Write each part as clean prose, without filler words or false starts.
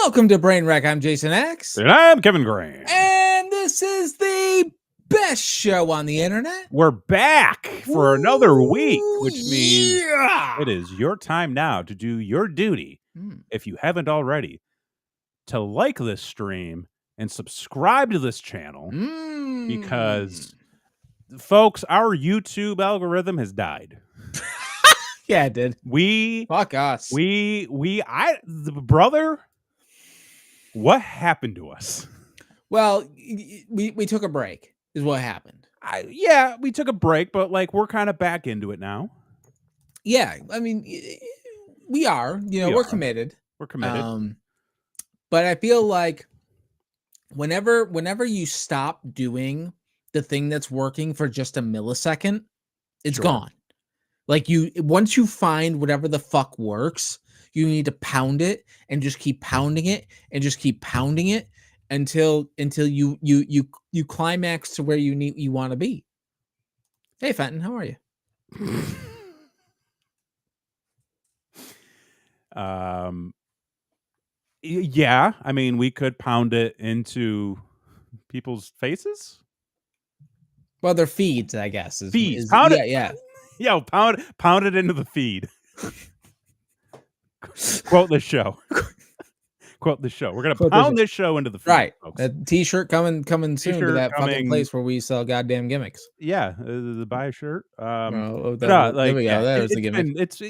Welcome to Brain Wreck. I'm Jason X. And I'm Kevin Graham. And this is the best show on the internet. We're back for another week, which means yeah. it is your time now to do your duty, if you haven't already, to like this stream and subscribe to this channel because, folks, our YouTube algorithm has died. Yeah, it did. Fuck us. Brother, what happened to us? Well, we took a break is what happened. Yeah, we took a break, but like we're kind of back into it now. Yeah, I mean, we are. We're committed. We're committed. But I feel like whenever you stop doing the thing that's working for just a millisecond, it's gone. Like once you find whatever the fuck works, you need to pound it and just keep pounding it and just keep pounding it until you climax to where you want to be. Hey Fenton, how are you? Yeah, I mean we could pound it into people's faces. Well, their feeds, I guess. Feeds. Pound it. Yeah. Yo, pound it into the feed. Quote this show. Quote this show. We're gonna pound this show into the feed, right. folks. A t-shirt coming soon to that fucking place where we sell goddamn gimmicks. Yeah, the buy a shirt. There we go. There's the gimmick. It's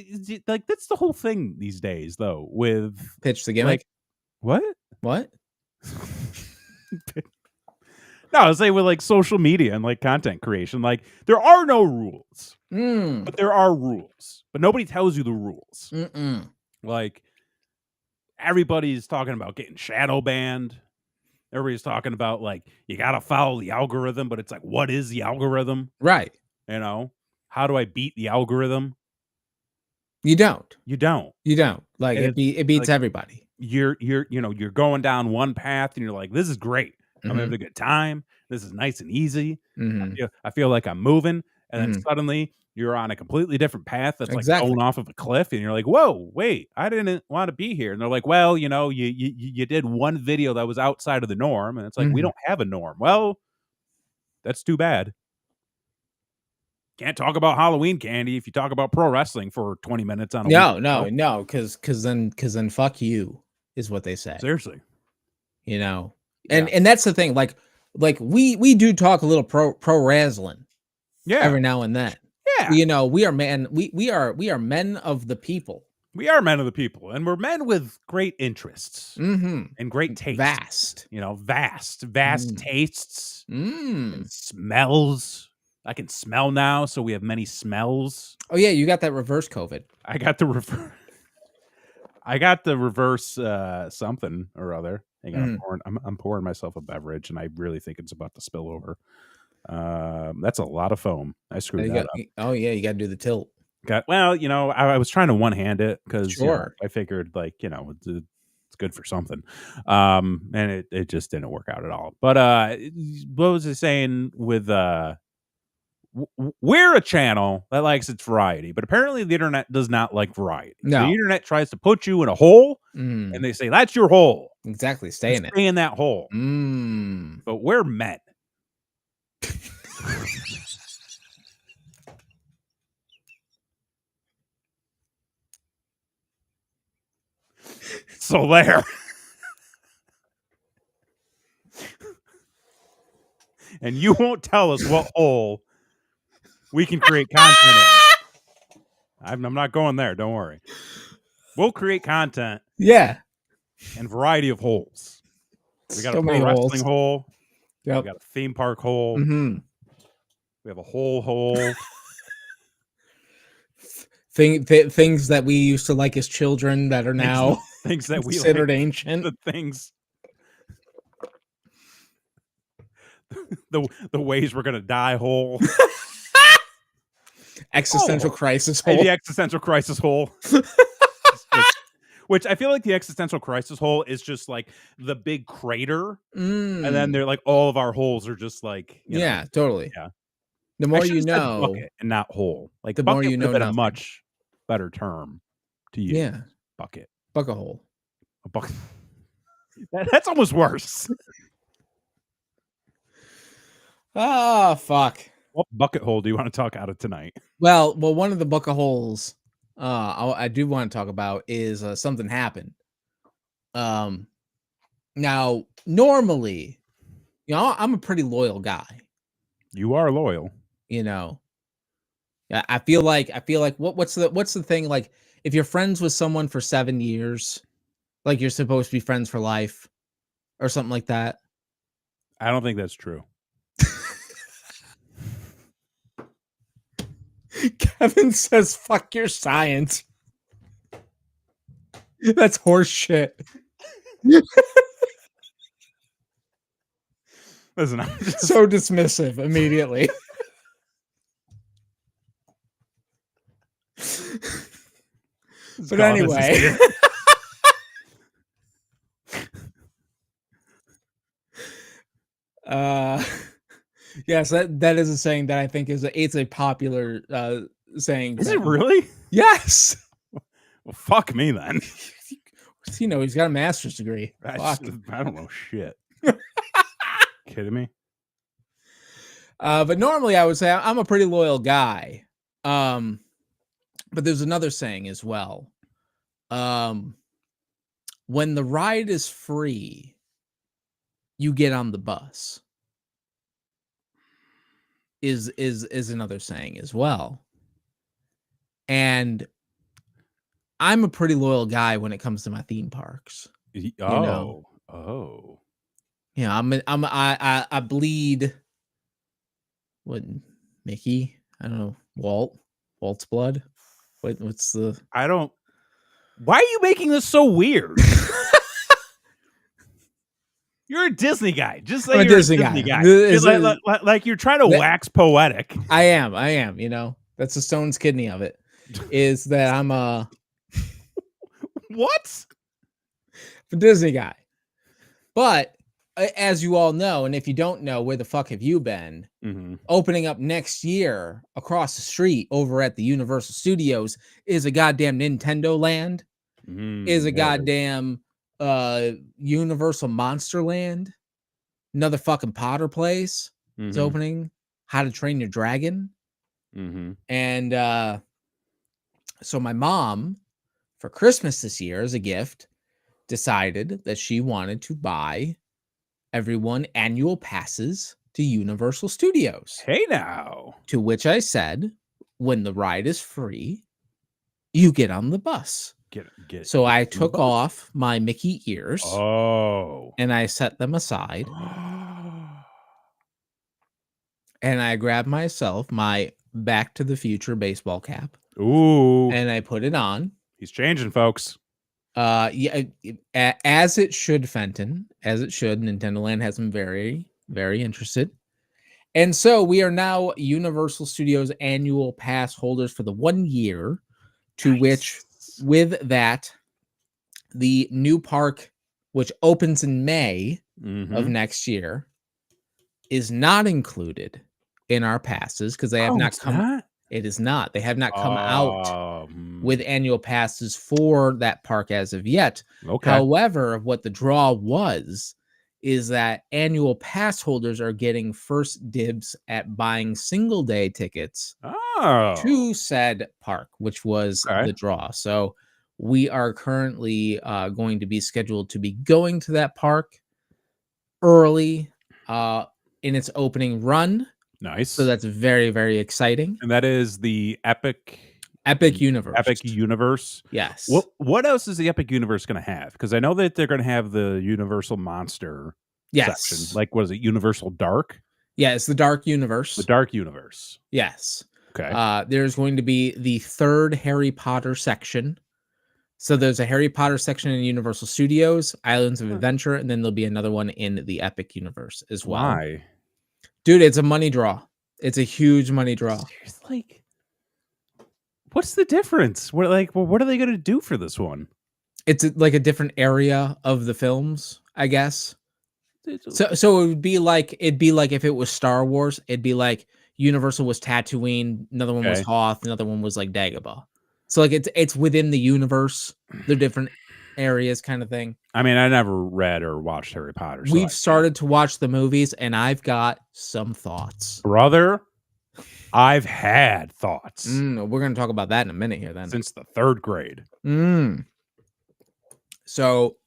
like that's the whole thing these days, though. With pitch the gimmick. Like, what? No, I was saying with like social media and like content creation, like there are no rules, but there are rules, but nobody tells you the rules. Like everybody's talking about getting shadow banned. Everybody's talking about like you got to follow the algorithm, but it's like, what is the algorithm? Right. How do I beat the algorithm? You don't. Like it beats like, everybody. You're going down one path and you're like, this is great. I'm having a good time. This is nice and easy. I feel like I'm moving. And then suddenly you're on a completely different path that's like going off of a cliff. And you're like, whoa, wait, I didn't want to be here. And they're like, well, you did one video that was outside of the norm. And it's like, we don't have a norm. Well, that's too bad. Can't talk about Halloween candy if you talk about pro wrestling for 20 minutes on a week. No, because then fuck you is what they say. Seriously. And that's the thing, like we do talk a little pro wrestling, every now and then. Yeah, we are we are men of the people. We are men of the people, and we're men with great interests and great tastes. Vast tastes, and smells. I can smell now, so we have many smells. Oh yeah, you got that reverse COVID. I got the reverse. I got the reverse something or other. Hang on, I'm pouring myself a beverage, and I really think it's about to spill over. That's a lot of foam. I screwed that up. Oh yeah, you got to do the tilt. I was trying to one hand it because I figured like it's good for something, and it just didn't work out at all. But what was I saying with we're a channel that likes its variety, but apparently the internet does not like variety. No. The internet tries to put you in a hole, and they say that's your hole. Exactly, stay in it. Stay in that hole. But we're men. So there. And you won't tell us what hole we can create content in. I'm not going there. Don't worry. We'll create content. Yeah. And variety of holes. We got a pro wrestling hole. Yep. We got a theme park hole. We have a hole. Things that we used to like as children that are now things that we considered ancient. The things. The ways we're gonna die hole. Existential crisis hole. The existential crisis hole. Which I feel like the existential crisis hole is just like the big crater, and then they're like all of our holes are just like totally. Yeah. The more you know, bucket and not hole. Like the bucket more you know, a much better term to use. Yeah, bucket hole. A bucket. That's almost worse. Oh, fuck. What bucket hole do you want to talk out of tonight? Well, one of the bucket holes I do want to talk about is something happened. Now normally, I'm a pretty loyal guy. You are loyal. You know, I feel like what's the thing, like if you're friends with someone for 7 years, like you're supposed to be friends for life or something like that. I don't think that's true. Kevin says, "Fuck your science." That's horse shit. Listen, I'm just So dismissive immediately. But anyway. Yes, that is a saying that I think it's a popular saying. Is it really? Yes. Well, fuck me then. He's got a master's degree. I don't know shit. Kidding me? But normally I would say I'm a pretty loyal guy. But there's another saying as well. When the ride is free, you get on the bus. Is another saying as well. And I'm a pretty loyal guy when it comes to my theme parks. Oh. Yeah, I bleed. What, Mickey? I don't know. Walt's blood. What's the? I don't. Why are you making this so weird? You're a Disney guy. Just like you're a Disney guy. Like you're trying to wax poetic. I am. That's the Stone's kidney of it. Is that I'm a what? A Disney guy. But as you all know, and if you don't know, where the fuck have you been? Mm-hmm. Opening up next year across the street over at the Universal Studios is a goddamn Nintendo Land. Is a goddamn Universal Monster Land. Another fucking Potter place is opening. How to Train Your Dragon. And so my mom, for Christmas this year as a gift, decided that she wanted to buy everyone annual passes to Universal Studios. Hey now. To which I said, when the ride is free, you get on the bus. So I took off my Mickey ears. Oh. And I set them aside. And I grabbed myself my Back to the Future baseball cap. Ooh. And I put it on. He's changing, folks. Yeah, as it should, Fenton. As it should. Nintendo Land has been very, very interested. And so we are now Universal Studios annual pass holders for the 1 year, to which, with that, the new park, which opens in May of next year, is not included in our passes because they have not come. It is not. They have not come out with annual passes for that park as of yet. Okay. However, what the draw was is that annual pass holders are getting first dibs at buying single day tickets to said park, which was the draw. So we are currently going to be scheduled to be going to that park early in its opening run. Nice. So that's very, very exciting. And that is the Epic Universe. Epic Universe. Yes. What else is the Epic Universe going to have? Because I know that they're going to have the Universal Monster section. Like, what is it? Universal Dark? Yeah, it's the Dark Universe. The Dark Universe. Yes. Okay. There's going to be the third Harry Potter section. So there's a Harry Potter section in Universal Studios, Islands of Adventure, and then there'll be another one in the Epic Universe as well. Why? Dude, it's a money draw. It's a huge money draw. Like, what's the difference? What are they going to do for this one? It's like a different area of the films, I guess. So it'd be like if it was Star Wars, it'd be like Universal was Tatooine, another one was Hoth, another one was like Dagobah. So like it's within the universe. They're different areas kind of thing. I mean, I never read or watched Harry Potter, so We've started to watch the movies, and I've got some thoughts. brother, I've had thoughts We're gonna talk about that in a minute here then. since the 3rd grade. So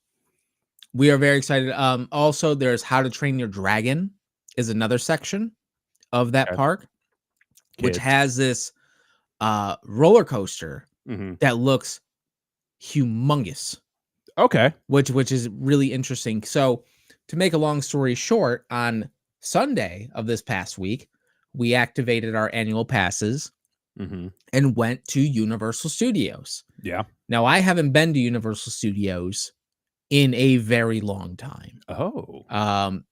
we are very excited. Also, there's How to Train Your Dragon is another section of that Okay. park, which Kids. has this roller coaster Mhm. that looks humongous, Okay. which is really interesting. So, to make a long story short, on Sunday of this past week, we activated our annual passes Mhm. and went to Universal Studios. Yeah. Now, I haven't been to Universal Studios in a very long time. Oh.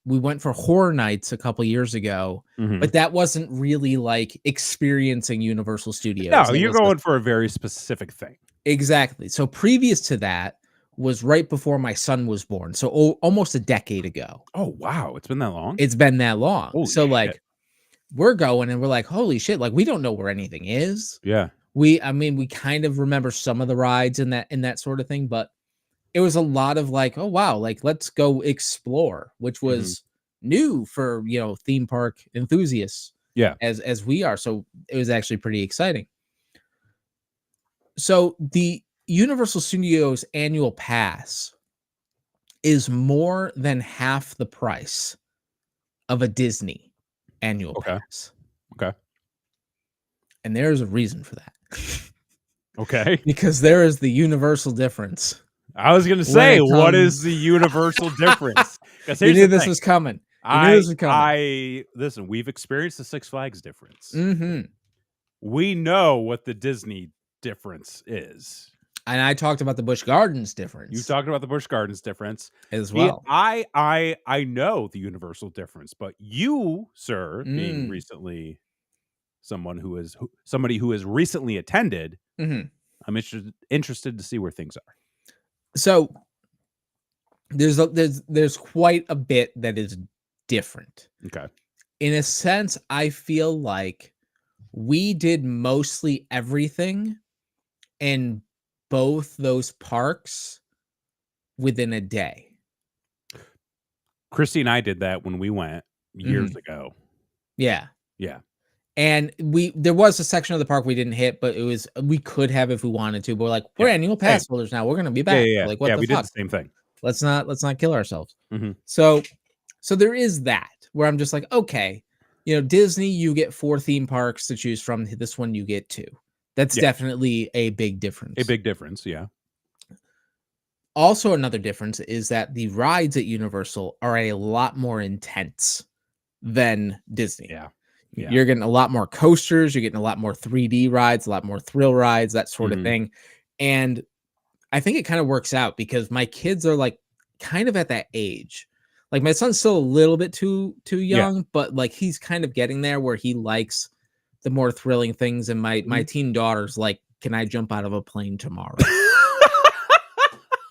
We went for Horror Nights a couple years ago, Mhm. but that wasn't really like experiencing Universal Studios. No, It you're was going for a very specific thing. exactly. So previous to that was right before my son was born. So almost a decade ago. Oh, wow, it's been that long? It's been that long. Holy So shit. like we're going and we're like, holy shit, like we don't know where anything is. Yeah. I mean, we kind of remember some of the rides and that sort of thing, but it was a lot of like, oh wow, like let's go explore, which Mhm. was new for theme park enthusiasts Yeah. as we are. So it was actually pretty exciting. So the Universal Studios annual pass is more than half the price of a Disney annual Okay. pass. Okay. And there's a reason for that. Okay. Because there is the universal difference. I was gonna When say, it what is comes the universal difference? 'Cause You here's knew the this thing. was coming. You knew this was coming. Listen, we've experienced the Six Flags difference. Mhm. We know what the Disney difference is. And I talked about the Busch Gardens You difference talked about the Busch Gardens difference. as See, well. I know the universal difference, but you, sir, being Mm. recently somebody who has recently attended, Mhm. I'm interested to see where things are. So there's quite a bit that is different. Okay. In a sense, I feel like we did mostly everything in both those parks within a day. Christy and I did that when we went years Mhm. ago. Yeah. Yeah. And there was a section of the park we didn't hit, but we could have if we wanted to, but we're like, we're Yeah. annual Hey. pass holders now. We're gonna be Yeah, back. yeah, yeah. Like, what Yeah, the we did fuck? the same thing. Let's not kill ourselves. Mhm. So there is that where I'm just like, okay, Disney, you get 4 theme parks to choose from. This one you get 2. That's Yeah. definitely a big A difference. big difference, yeah. Also, another difference is that the rides at Universal are a lot more intense than Disney. Yeah. Yeah. You're getting a lot more coasters, you're getting a lot more 3D rides, a lot more thrill rides, that sort of Mhm. thing. And I think it kind of works out because my kids are like kind of at that age. Like my son's still a little bit too Yeah. young, but like he's kind of getting there where he likes the more thrilling things. And my Mhm. teen daughter's like, "Can I jump out of a plane tomorrow?"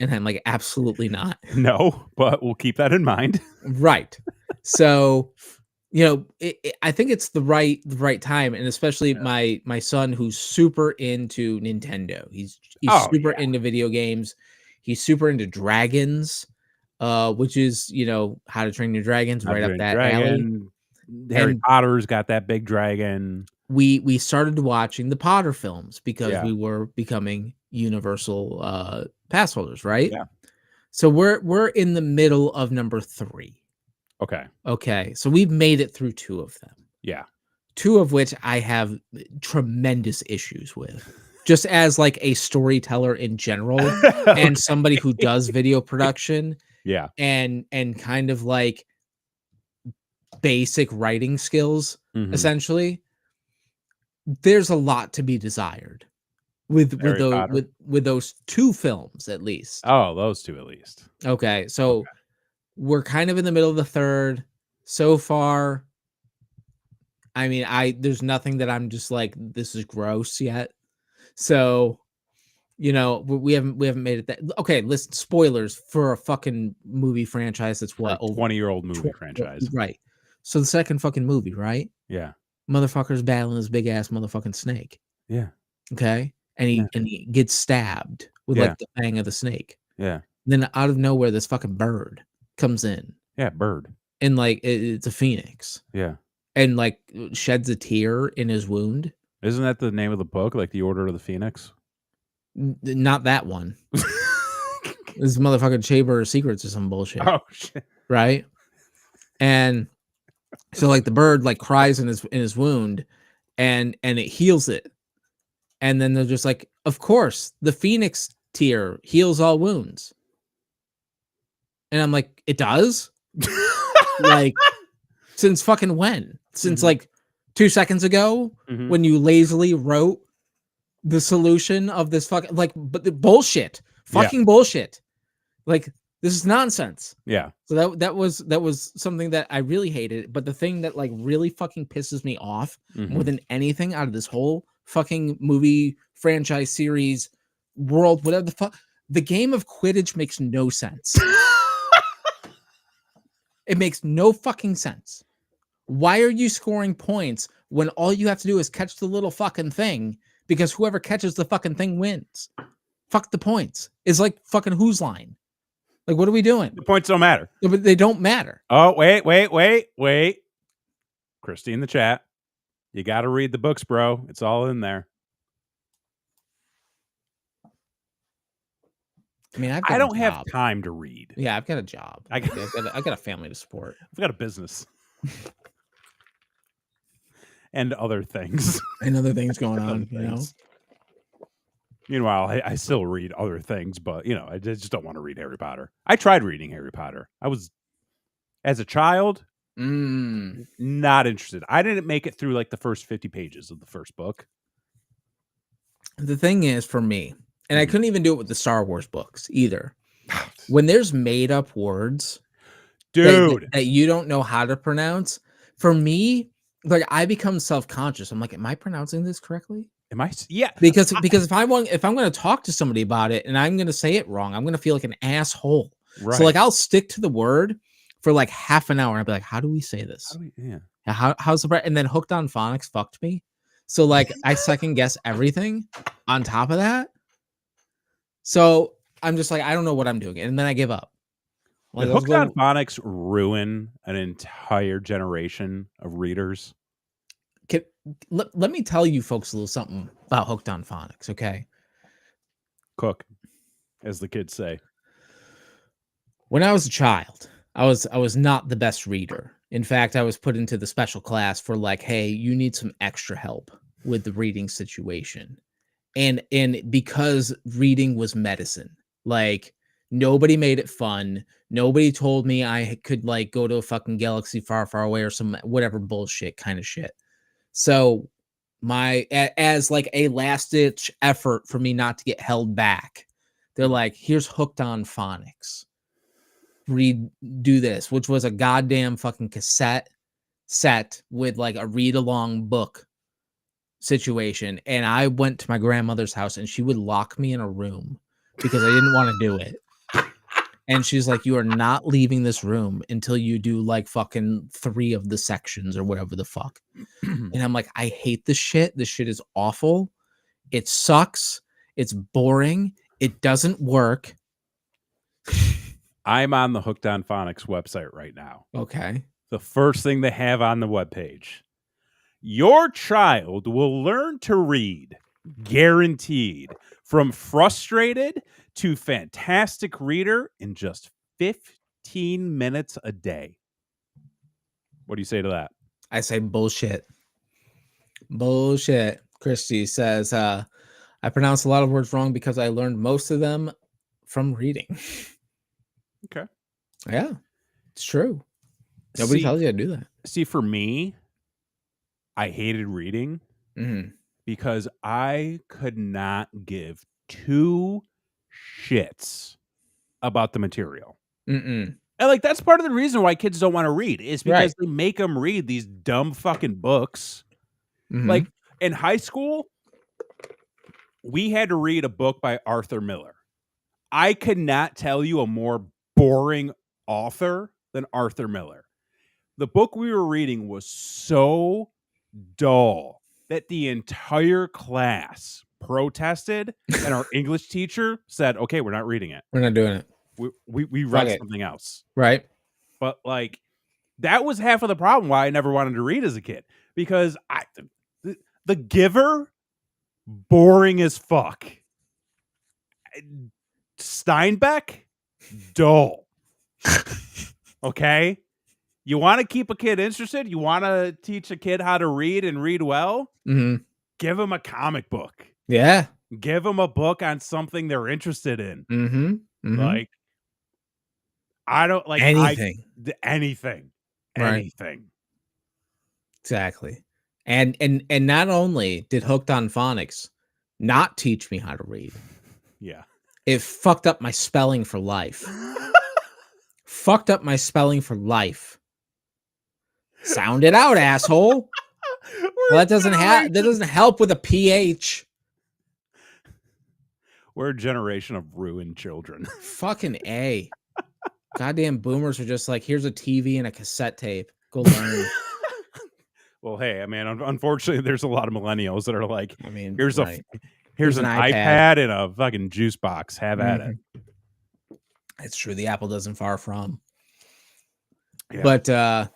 And I'm like, "Absolutely not." No, but we'll keep that in mind. Right. So, I think it's the right time, and especially my son who's super into Nintendo. He's Oh, super yeah. into video games. He's super into dragons, which is How to Train Your Dragons, How to right up Train Your that alley. Dragon. Harry And Potter's got that big dragon. we started watching the Potter films because Yeah. we were becoming Universal pass holders, right? Yeah. So we're in the middle of number 3. Okay. Okay, so we've made it through 2 of them. Yeah. 2 of which I have tremendous issues with, just as, like, a storyteller in general and somebody who Okay. does video production Yeah. and kind of, like, basic writing skills, Mhm. essentially. There's a lot to be desired with Harry Potter? those 2 films, at least. Oh, those 2 at least. Okay, so Okay. we're kind of in the middle of the 3rd. So far, I mean, there's nothing that I'm just like, "This is gross," yet. So, we haven't made it that okay, listen, spoilers for a fucking movie franchise that's For a what, over 20-year-old movie 20 franchise. right. So the second fucking movie, right? Yeah. Motherfucker's battling this big ass motherfucking snake, Yeah. okay? And Yeah. he gets stabbed with, Yeah. like, the fang of the snake. Yeah. Then out of nowhere, this fucking bird comes in. Yeah, bird. And, like, it's a phoenix. Yeah. And, like, sheds a tear in his wound. Isn't that the name of the book, like The Order of the Phoenix? Not that one. This motherfucking Chamber of Secrets or some bullshit. Oh, shit. Right? And so, like, the bird, like, cries in his wound, and it heals it. And then they're just like, "Of course, the phoenix tear heals all wounds." And I'm like, "It does?" Like, since fucking when? Since, like, 2 seconds ago when you lazily wrote the solution of this fucking, like, but the bullshit. Fucking bullshit. Like, this is nonsense. Yeah. So that was something that I really hated, but the thing that, like, really fucking pisses me off more than anything out of this whole fucking movie franchise series world, whatever the fuck, the game of Quidditch makes no sense. It makes no fucking sense. Why are you scoring points when all you have to do is catch the little fucking thing? Because whoever catches the fucking thing wins. Fuck the points. It's like fucking Whose Line. Like, what are we doing? The points don't matter. No, but they don't matter. Oh, wait. Christy in the chat. You got to read the books, bro. It's all in there. I mean, I don't have time to read. Yeah, I've got a job. I got a family to support. I've got a business. And other things. And other things going on, you know? Meanwhile, I still read other things, but, you know, I just don't want to read Harry Potter. I tried reading Harry Potter. I was, as a child, not interested. I didn't make it through, like, the first 50 pages of the first book. The thing is, for me, and I couldn't even do it with the Star Wars books either. When there's made up words, dude, that you don't know how to pronounce, for me, like, I become self-conscious. I'm like, am I pronouncing this correctly? Am I? Yeah. Because if I'm going to talk to somebody about it and I'm going to say it wrong, I'm going to feel like an asshole. Right. So, like, I'll stick to the word for like half an hour. And I'll be like, how do we say this? How's the, and then Hooked on Phonics fucked me. So, like, I second guess everything on top of that. So I'm just like, I don't know what I'm doing. And then I give up. Like, Hooked on Phonics ruin an entire generation of readers. Let me tell you folks a little something about Hooked on Phonics, okay? Cook, as the kids say. When I was a child, I was not the best reader. In fact, I was put into the special class for, like, hey, you need some extra help with the reading situation. And because reading was medicine, like, nobody made it fun. Nobody told me I could, like, go to a fucking galaxy far, far away or some whatever bullshit kind of shit. So as like a last ditch effort for me not to get held back, they're like, here's Hooked on Phonics. Do this, which was a goddamn fucking cassette set with, like, a read along book situation. And I went to my grandmother's house and she would lock me in a room because I didn't want to do it. And she's like, you are not leaving this room until you do, like, fucking 3 of the sections or whatever the fuck. And I'm like, I hate this shit. This shit is awful. It sucks. It's boring. It doesn't work. I'm on the Hooked on Phonics website right now. Okay. The first thing they have on the webpage. Your child will learn to read, guaranteed, from frustrated to fantastic reader in just 15 minutes a day. What do you say to that? I say bullshit. Bullshit. Christy says, I pronounce a lot of words wrong because I learned most of them from reading. Okay. Yeah, it's true. Nobody tells you to do that. See, for me, I hated reading because I could not give 2 shits about the material. And, like, that's part of the reason why kids don't want to read is because they make them read these dumb fucking books. Like, in high school, we had to read a book by Arthur Miller. I could not tell you a more boring author than Arthur Miller. The book we were reading was so dull that the entire class protested, and our English teacher said, "Okay, we're not reading it. We're not doing it. We Fuck read it. something else." Right? But like that was half of the problem why I never wanted to read as a kid, because the Giver, boring as fuck. Steinbeck, dull. Okay? You want to keep a kid interested? You want to teach a kid how to read and read well? Mm-hmm. Give them a comic book. Yeah. Give them a book on something they're interested in. Mm-hmm. Mm-hmm. Like, I don't like anything. Anything. Right. Anything. Exactly. And not only did Hooked on Phonics not teach me how to read, Yeah. it fucked up my spelling for life. Fucked up my spelling for life. Sound it out, asshole. Well, that doesn't help with a PH. We're a generation of ruined children. Fucking A. Goddamn boomers are just like, here's a TV and a cassette tape. Go learn. Well, hey, I mean, unfortunately, there's a lot of millennials that are like, I mean, here's right. here's an iPad and a fucking juice box. Have at it. It's true. The apple doesn't far from. Yeah. But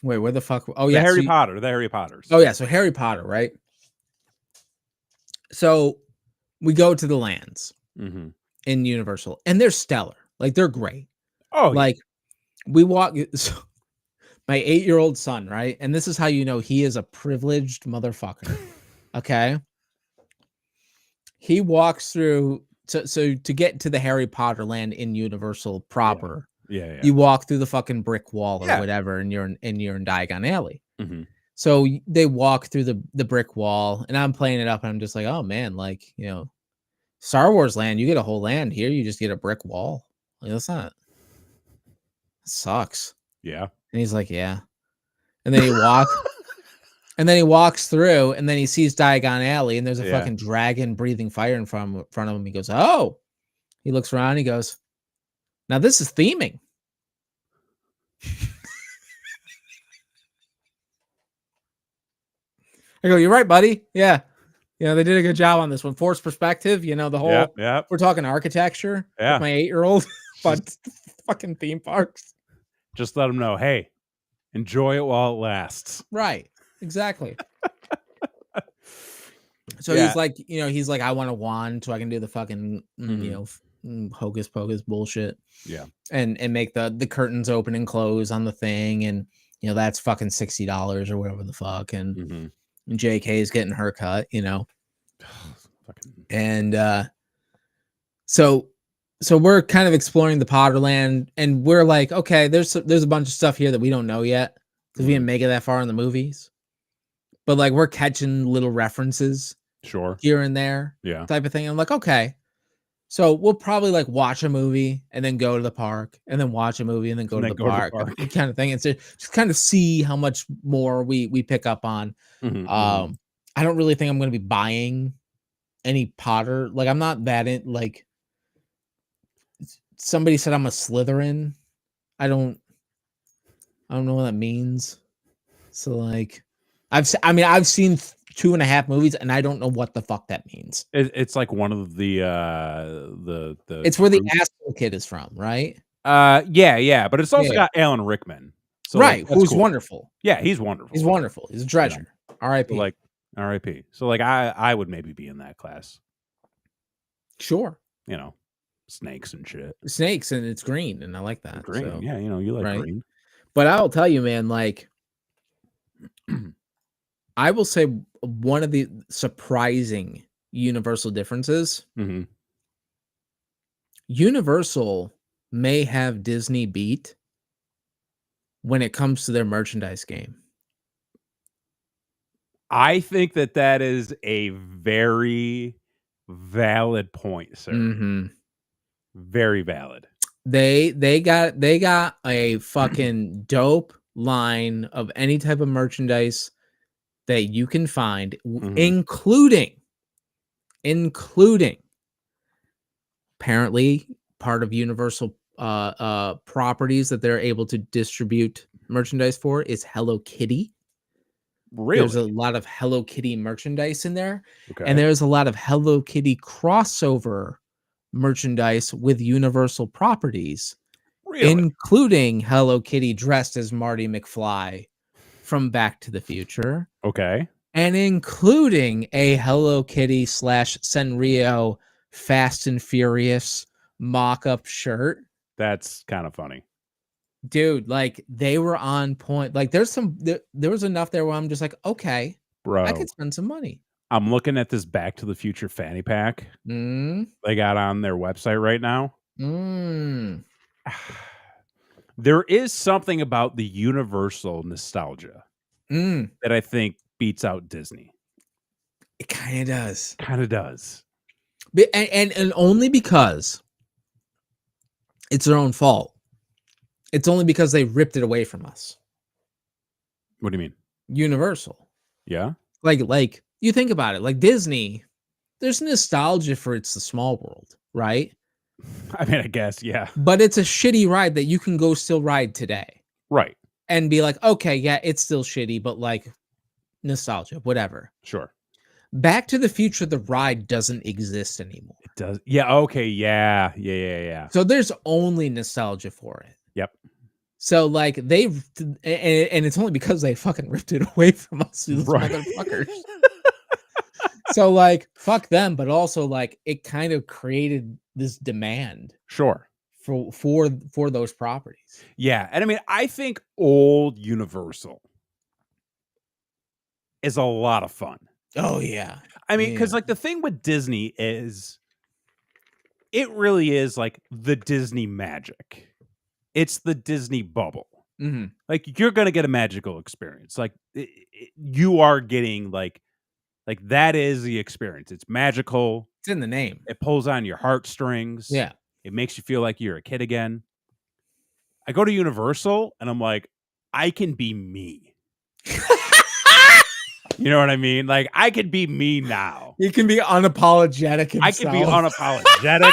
wait, where the fuck? Oh yeah, the Harry Potters. Oh yeah, so Harry Potter, right? So we go to the lands in Universal, and they're stellar. Like they're great. Oh, like we walk. So, my 8-year-old son, right? And this is how you know he is a privileged motherfucker. Okay. He walks through so to get to the Harry Potter land in Universal proper. Yeah. You walk through the fucking brick wall or whatever, and you're in Diagon Alley. So they walk through the brick wall, and I'm playing it up, and I'm just like, oh man, like, you know, Star Wars land, you get a whole land. Here you just get a brick wall. Like, that's not, it sucks. Yeah. And he's like, yeah. And then he walks through, and then he sees Diagon Alley, and there's a fucking dragon breathing fire in front of him. He goes, oh. He looks around, he goes, now this is theming. I go, you're right, buddy. Yeah. You know, they did a good job on this one. Forced perspective, you know, the whole, we're talking architecture. With my 8-year-old, but fucking theme parks. Just let them know, hey, enjoy it while it lasts. Right. Exactly. So he's like, I want a wand so I can do the fucking, you know, hocus pocus bullshit. Yeah. And make the curtains open and close on the thing. And, you know, that's fucking $60 or whatever the fuck. And JK is getting her cut, you know. And so we're kind of exploring the Potterland, and we're like, okay, there's a bunch of stuff here that we don't know yet because we didn't make it that far in the movies. But like we're catching little references here and there, type of thing. I'm like, okay. So we'll probably like watch a movie and then go to the park, and then watch a movie and then go to the park kind of thing. And so just kind of see how much more we pick up on. I don't really think I'm going to be buying any Potter. Like I'm not that in, like somebody said I'm a Slytherin. I don't know what that means. So like I've seen 2.5 movies, and I don't know what the fuck that means. It's like one of the it's where the asshole kid is from, right? Yeah, but it's also got Alan Rickman, so right? Like, who's wonderful. Yeah, he's wonderful. He's wonderful. He's a treasure. Yeah. R.I.P. So like R.I.P. So like I would maybe be in that class. Sure. You know, snakes and shit. Snakes, and it's green, and I like that. Green, so. Yeah, you know, you like green. But I'll tell you, man, like. I will say one of the surprising Universal differences. Universal may have Disney beat when it comes to their merchandise game. I think that is a very valid point, sir. Very valid. They got a fucking dope line of any type of merchandise that you can find, including apparently part of Universal properties that they're able to distribute merchandise for is Hello Kitty. There's a Really? lot of Hello Kitty merchandise in there, and Okay. there's a lot of Hello Kitty crossover merchandise with Universal properties, Really? including Hello Kitty dressed as Marty McFly from Back to the Future, Okay. and including a Hello Kitty slash Sanrio Fast and Furious mock-up shirt. That's kind of funny. Dude, like, they were on point. Like, there was enough there where I'm just like, "Okay, I could Bro, spend some money." I'm looking at this Back to the Future fanny pack Mm, they got on their website right now. mm, There is something about the Universal nostalgia mm. that I think beats out Disney. It kinda does. Kinda does. And only because it's their own fault. It's only because they ripped it away from us. What do you mean? Universal. Yeah? Like, you think about it, like, Disney, there's nostalgia for It's the Small World, right? I mean, I guess, yeah. But it's a shitty ride that you can go still ride today Right. and be like, "Okay, yeah, it's still shitty, but, like, nostalgia, whatever." Sure. Back to the Future, the ride doesn't exist anymore. It does. Yeah, okay, yeah. Yeah, yeah, yeah. So there's only nostalgia for it. Yep. So, like, and it's only because they fucking ripped it away from us, these Right. motherfuckers. So, like, fuck them, but also, like, it kind of created this demand Sure. for those properties. Yeah, and I mean, I think old Universal is a lot of fun. Oh, yeah. I mean, Yeah. because like, the thing with Disney is it really is, like, the Disney magic. It's the Disney bubble. Mhm. Like, you're gonna get a magical experience. Like, you are getting, like, that is the experience. It's magical. It's in the name. It pulls on your heartstrings. Yeah. It makes you feel like you're a kid again. I go to Universal, and I'm like, I can be me. You know what I mean? Like, I could be me now. He can be unapologetic himself. I can be unapologetic.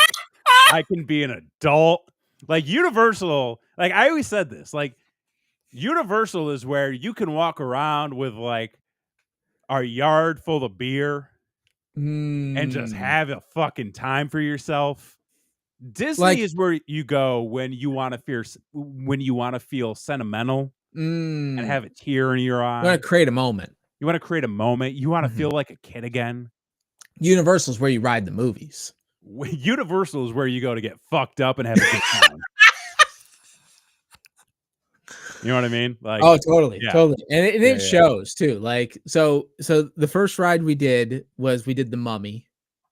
I can be an adult. Like, Universal, like, I always said this, like, Universal is where you can walk around with, like, a yard full of beer and just Mm. have a fucking time for yourself. Disney Like is where you go when you wanna feel sentimental and mm. have a tear in your You wanna eye. create a moment. You wanna create a moment. You wanna Mhm. feel like a kid again. Universal's where you ride the movies. Universal is where you go to get fucked up and have a good time. You know what I mean? Like, Oh, totally, yeah. totally, and Yeah, it yeah. shows too, like, so the first ride we did was we did the Mummy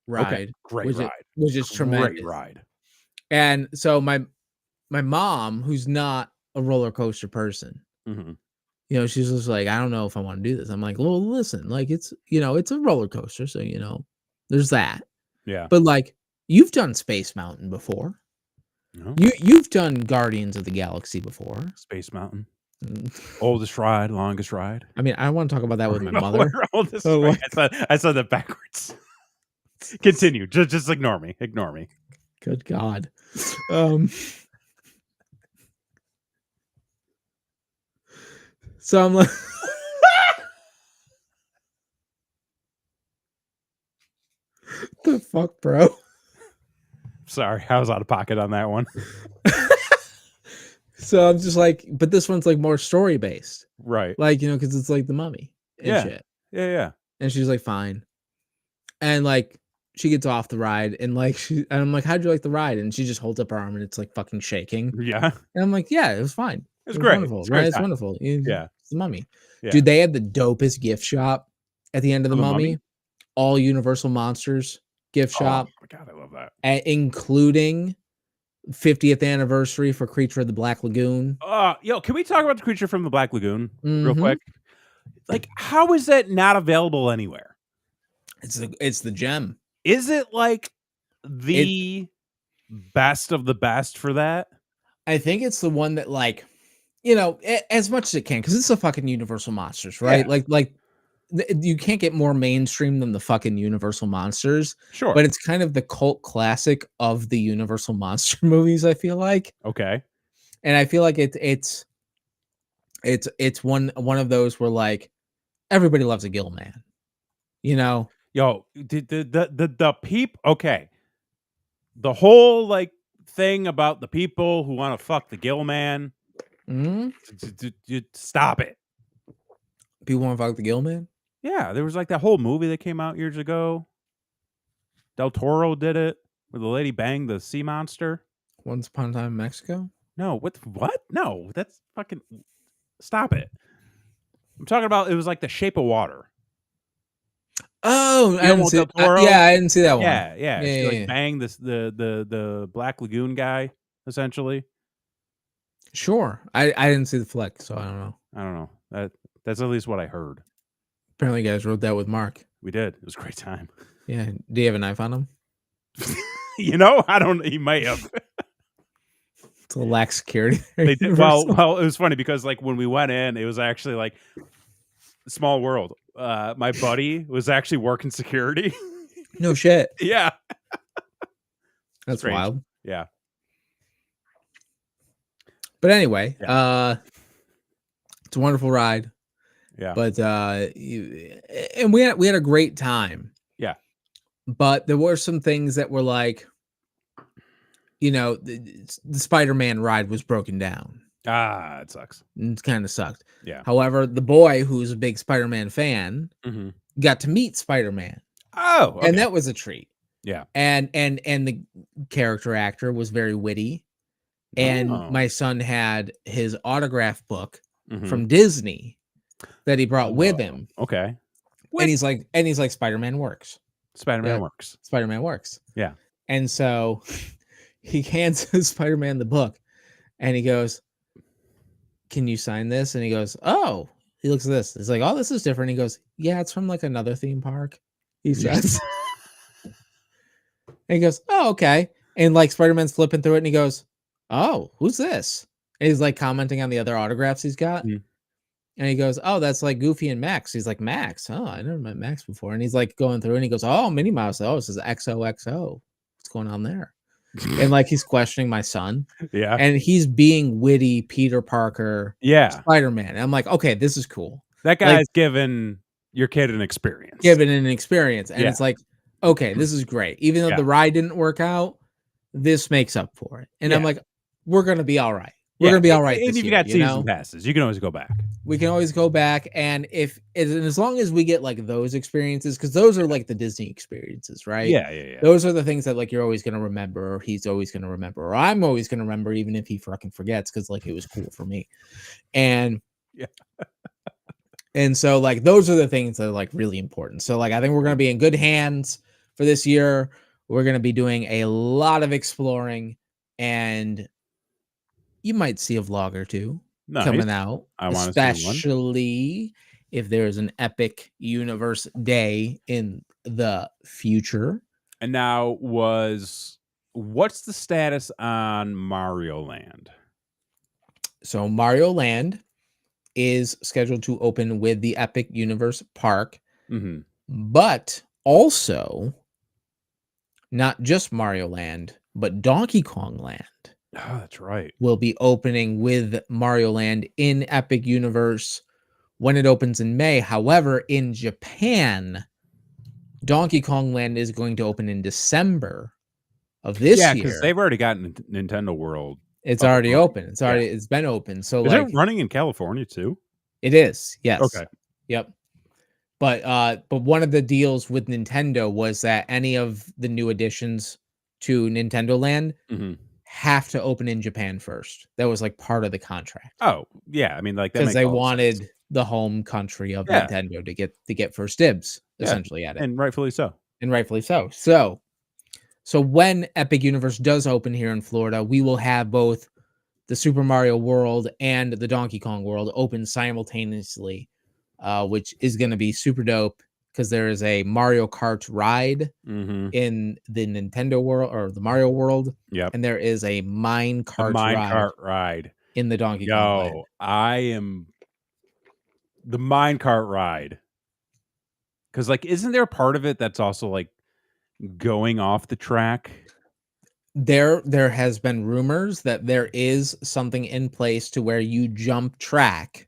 Okay. ride, Great ride. which is Great tremendous, ride. and so my mom, who's not a roller coaster person, Mhm. she's just like, "I don't know if I wanna do this." I'm like, "Well, listen, like, it's a roller coaster, so, there's that, Yeah. but, like, you've done Space Mountain before. No. You've done Guardians of the Galaxy before." Space Mountain. Mm. Oldest ride, longest ride. I mean, I wanna talk about that with my mother. Oldest So, ride. like I said that backwards. Continue. Just ignore me. Ignore me. good God. Um, so I'm like the fuck, bro? Sorry, I was out of pocket on that one. So I'm just like, but this one's like more story based, Right. like, because it's like the Mummy and Yeah. shit. Yeah, yeah. And she's like, fine. And like, she gets off the ride and like, and I'm like, how'd you like the ride? And she just holds up her arm and it's like fucking shaking. Yeah. And I'm like, yeah, it was fine. It's It was great. wonderful, It's a right? great It's time. wonderful. Yeah. It's the Mummy. Yeah. Dude, they had the dopest gift shop at the end of For the the Mummy. Mummy? All Universal Monsters gift Oh shop, my god, I love that. including 50th anniversary for Creature of the Black Lagoon. Yo, can we talk about the Creature from the Black Lagoon real Mhm. quick? Like, how is that not available anywhere? It's the gem. Is it like the best of the best for that? I think it's the one that, like, as much as it can, because it's a fucking Universal Monsters, right? Yeah. You can't get more mainstream than the fucking Universal Monsters, Sure. but it's kind of the cult classic of the Universal Monster movies, I feel like. Okay. And I feel like it's one of those where, like, everybody loves a Gill man. You know? Yo, the peep. Okay, the whole like thing about the people who want to fuck the Gill man. Mhm. Stop it. People want to fuck the Gill man? Yeah, there was like that whole movie that came out years ago. Del Toro did it, where the lady banged the sea monster. Once Upon a Time in Mexico? No, what? No, that's fucking. Stop it. I'm talking about. It was like The Shape of Water. Oh, I didn't Guillermo see del Toro. yeah, I didn't see that one. Yeah, yeah. Yeah, She yeah, like yeah. banged this the Black Lagoon guy essentially. Sure. I didn't see the flick, so I don't know. I don't know. That's at least what I heard. Apparently, you guys wrote that with Mark. We did. It was a great time. Yeah. Do you have a knife on him? You know, I don't. He might have. It's a lax security. They did well. Well, it was funny because like when we went in, it was actually like small world. My buddy was actually working security. No shit. Yeah, That's strange. wild. Yeah. But anyway, Yeah. it's a wonderful ride. Yeah. But and we had a great time. Yeah. But there were some things that were like, you know, the Spider-Man ride was broken down. Ah, it sucks. It kind of sucked. Yeah. However, the boy who's a big Spider-Man fan got to meet Spider-Man. Oh, okay. And that was a treat. Yeah. And the character actor was very witty. And my son had his autograph book from Disney that he brought with him. Okay. And he's like, Spider-Man works. Spider-Man works. Spider-Man works. Yeah. And so he hands Spider-Man the book and he goes, "Can you sign this?" And he goes, "Oh." He looks at this. He's like, "Oh, this is different." He goes, "Yeah, it's from like another theme park." He says. And he goes, "Oh, okay." And like Spider-Man's flipping through it and he goes, "Oh, who's this?" And he's like commenting on the other autographs he's got. And he goes, "Oh, that's like Goofy and Max." He's like, "Max? Oh, I never met Max before." And he's like going through and he goes, "Oh, Minnie Mouse. Oh, it says XOXO. What's going on there?" And like he's questioning my son. Yeah. And he's being witty Peter Parker. Yeah. Spider-Man. And I'm like, okay, this is cool. That guy's giving your kid an experience. Giving an experience. And it's like, okay, this is great. Even though the ride didn't work out, this makes up for it. And I'm like, we're gonna be all right. We're gonna be all right. If you've got season passes, you can always go back. We can always go back, and as long as we get like those experiences, because those are like the Disney experiences, right? Yeah. Those are the things that like you're always gonna remember, or he's always gonna remember, or I'm always gonna remember, even if he fucking forgets, because like it was cool for me. And and so like those are the things that are like really important. So like I think we're gonna be in good hands for this year. We're gonna be doing a lot of exploring, and you might see a vlog or two coming out, especially if there's an Epic Universe Day in the future. And now, what's the status on Mario Land? So Mario Land is scheduled to open with the Epic Universe Park, but also not just Mario Land, but Donkey Kong Land. Oh, that's right. Will be opening with Mario Land in Epic Universe when it opens in May. However, in Japan, Donkey Kong Land is going to open in December of this year. Yeah, because they've already got Nintendo World. It's already open. It's been open. So is it running in California too? It is. Yes. Okay. Yep. But one of the deals with Nintendo was that any of the new additions to Nintendo Land have to open in Japan first. That was like part of the contract. Oh, yeah. I mean, like, because they wanted the home country of Nintendo to get first dibs essentially at it. And rightfully so. So when Epic Universe does open here in Florida, we will have both the Super Mario World and the Donkey Kong World open simultaneously, which is going to be super dope because there is a Mario Kart ride in the Nintendo World or the Mario World. Yep. And there is a minecart ride in the Donkey Kong Land. The minecart ride. Because, like, isn't there part of it that's also, like, going off the track? There has been rumors that there is something in place to where you jump track,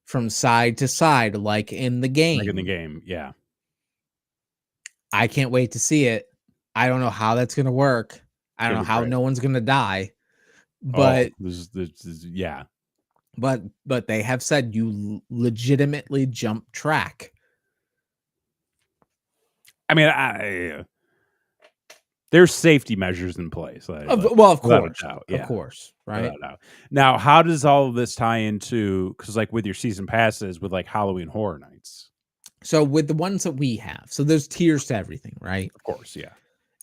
from side to side, like in the game. Like in the game, yeah. I can't wait to see it. I don't know how that's gonna work. I don't know how Great. no one's gonna die. Oh, But this is yeah. but they have said you legitimately jump track. I mean, there's safety measures in place. Well, of course, Yeah, of course, right? without a doubt. Now, how does all of this tie into? Because like with your season passes with like Halloween Horror Nights, So with the ones that we have, so there's tiers to everything, right? of course, yeah.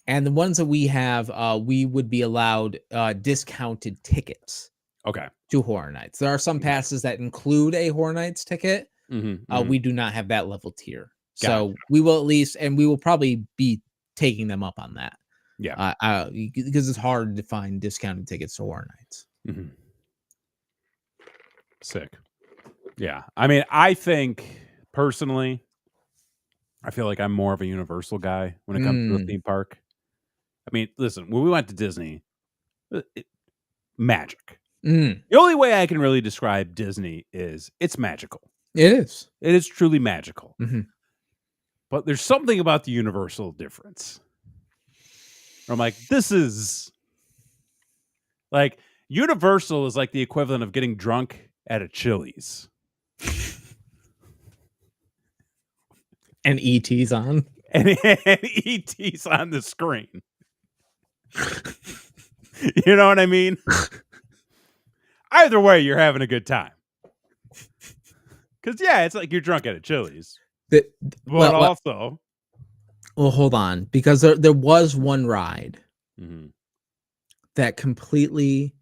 And the ones that we have, we would be allowed discounted tickets Okay. to Horror Nights. There are some Okay. passes that include a Horror Nights ticket. We do not have that level tier. So Gotcha. we will at least, and we will probably be taking them up on that. Yeah. Because it's hard to find discounted tickets to Horror Nights. Sick. Yeah. I mean, I think personally, I feel like I'm more of a Universal guy when it comes to a theme park. I mean, listen, when we went to Disney, magic. The only way I can really describe Disney is it's magical. It is. It is truly magical. But there's something about the Universal difference. I'm like, this is like Universal is like the equivalent of getting drunk at a Chili's. And ET's on. And ET's on the screen. You know what I mean? Either way, you're having a good time. Because, yeah, it's like you're drunk at a Chili's. But also... Well, hold on. Because there was one ride that completely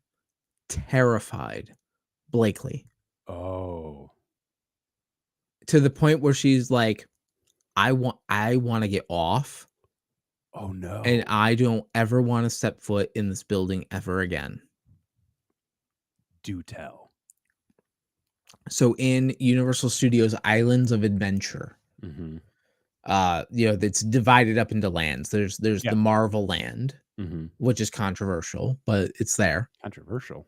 terrified Blakely. Oh. To the point where she's like, I want to get off. Oh, no. And I don't ever want to step foot in this building ever again. Do tell. So in Universal Studios Islands of Adventure, it's divided up into lands. There's the Marvel land, which is controversial, but it's there. Controversial.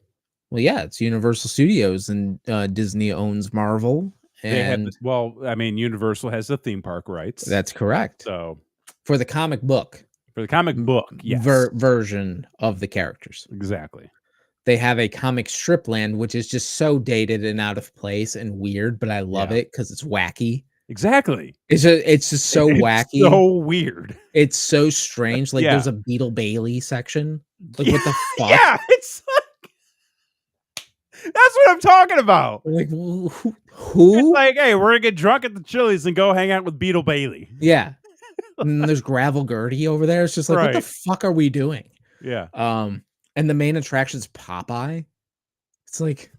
Well, yeah, it's Universal Studios, and Disney owns Marvel. And Universal has the theme park rights. That's correct. So for the comic book, yes, version of the characters, exactly. They have a comic strip land, which is just so dated and out of place and weird, but I love it because it's wacky. Exactly. It's just so wacky. So weird. It's so strange. Like there's a Beetle Bailey section. Like what the fuck? Yeah, it's like, that's what I'm talking about. Like who? It's like, hey, we're gonna get drunk at the Chili's and go hang out with Beetle Bailey. Yeah. And there's Gravel Gertie over there. It's just like, what the fuck are we doing? Yeah. And the main attraction is Popeye. It's like,